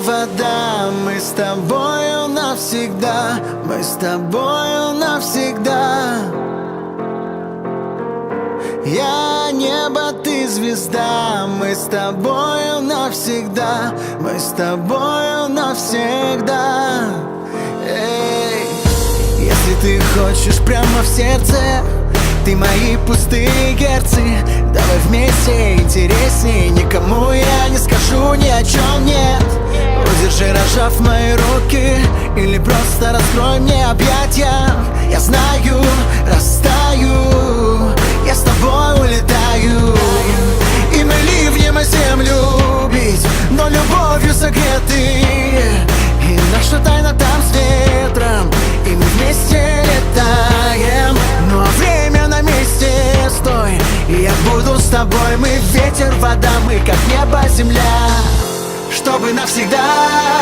вода. Мы с тобою навсегда, мы с тобою навсегда. Я небо, ты звезда. Мы с тобою навсегда, мы с тобою навсегда. Эй. Если ты хочешь прямо в сердце, ты мои пустые герцы. Давай вместе, интересней. Никому я не скажу ни о чем нет. Удержи, разжав мои руки, или просто раскрой мне объятия. Я знаю, растаю, я с тобой улетаю. И мы ливнем землю бить, но любовью согреты. И наша тайна там с ветром, и мы вместе летаем. Ну а время на месте, стой, и я буду с тобой. Мы ветер, вода, мы как небо, земля, чтобы навсегда.